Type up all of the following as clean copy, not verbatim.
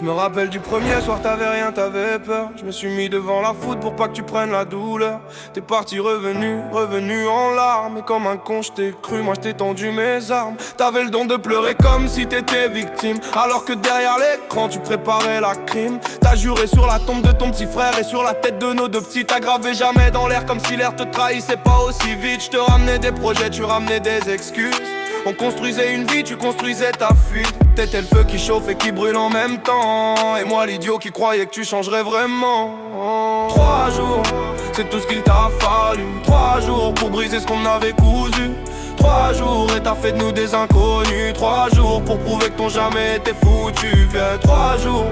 Je me rappelle du premier soir, t'avais rien, t'avais peur. Je me suis mis devant la foudre pour pas que tu prennes la douleur. T'es parti revenu en larmes. Et comme un con, je t'ai cru, moi je t'ai tendu mes armes. T'avais le don de pleurer comme si t'étais victime, alors que derrière l'écran tu préparais la crime. T'as juré sur la tombe de ton petit frère et sur la tête de nos deux petits. T'as gravé jamais dans l'air comme si l'air te trahissait pas aussi vite. Je te ramenais des projets, tu ramenais des excuses. On construisait une vie, tu construisais ta fuite. T'étais le feu qui chauffe et qui brûle en même temps. Et moi l'idiot qui croyait que tu changerais vraiment. 3 jours, c'est tout ce qu'il t'a fallu. 3 jours pour briser ce qu'on avait cousu. 3 jours et t'as fait de nous des inconnus. 3 jours pour prouver que ton jamais était foutu. Viens, 3 jours,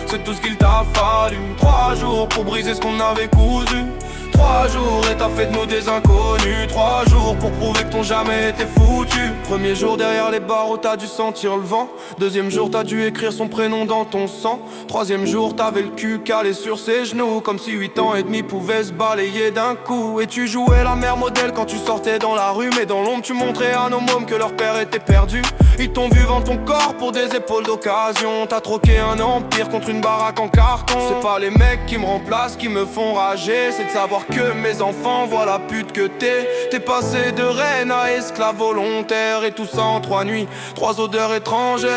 c'est tout ce qu'il t'a fallu. 3 jours pour briser ce qu'on avait cousu. 3 jours et t'as fait de nous des inconnus. 3 jours pour prouver que ton jamais était foutu. Premier jour derrière les barreaux t'as dû sentir le vent. Deuxième jour t'as dû écrire son prénom dans ton sang. Troisième jour t'avais le cul calé sur ses genoux, comme si 8 ans et demi pouvaient se balayer d'un coup. Et tu jouais la mère modèle quand tu sortais dans la rue. Mais dans l'ombre tu montrais à nos mômes que leur père était perdu. Ils t'ont vu vendre ton corps pour des épaules d'occasion. T'as troqué un empire contre une baraque en carton. C'est pas les mecs qui me remplacent qui me font rager, c'est de savoir que mes enfants voient la pute que t'es. T'es passé de reine à esclave volontaire. Et tout ça en 3 nuits, 3 odeurs étrangères.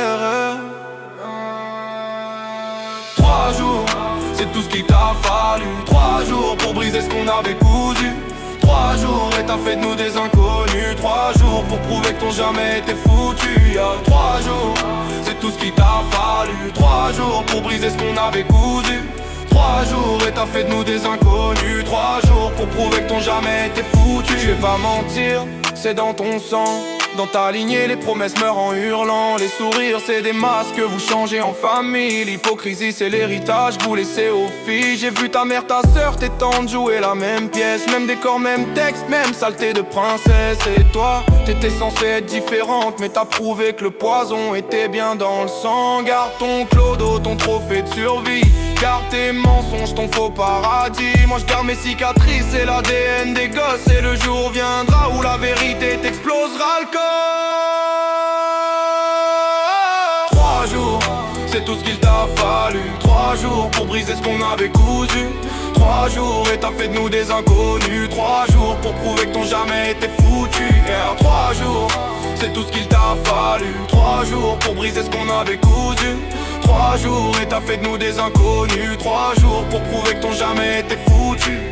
3 jours, c'est tout ce qu'il t'a fallu. 3 jours pour briser ce qu'on avait cousu. 3 jours et t'as fait de nous des inconnus. 3 jours pour prouver que ton jamais était foutu. 3 jours, c'est tout ce qu'il t'a fallu. 3 jours pour briser ce qu'on avait cousu. 3 jours et t'as fait de nous des inconnus. 3 jours pour prouver que ton jamais était foutu. Je vais pas mentir, c'est dans ton sang. Dans ta lignée, les promesses meurent en hurlant. Les sourires, c'est des masques que vous changez en famille. L'hypocrisie, c'est l'héritage que vous laissez aux filles. J'ai vu ta mère, ta sœur, tes tantes jouer la même pièce. Même décor, même texte, même saleté de princesse. Et toi, t'étais censée être différente, mais t'as prouvé que le poison était bien dans le sang. Garde ton clodo, ton trophée de survie. Garde tes mensonges, ton faux paradis. Moi je garde mes cicatrices et l'ADN des gosses. Et le jour viendra où la vérité t'explosera le corps. 3 jours, c'est tout ce qu'il t'a fallu. 3 jours pour briser ce qu'on avait cousu. 3 jours et t'as fait de nous des inconnus. 3 jours pour prouver que ton jamais était foutu. 3 jours, c'est tout ce qu'il t'a fallu. 3 jours pour briser ce qu'on avait cousu. 3 jours et t'as fait de nous des inconnus. 3 jours pour prouver que ton jamais était foutu.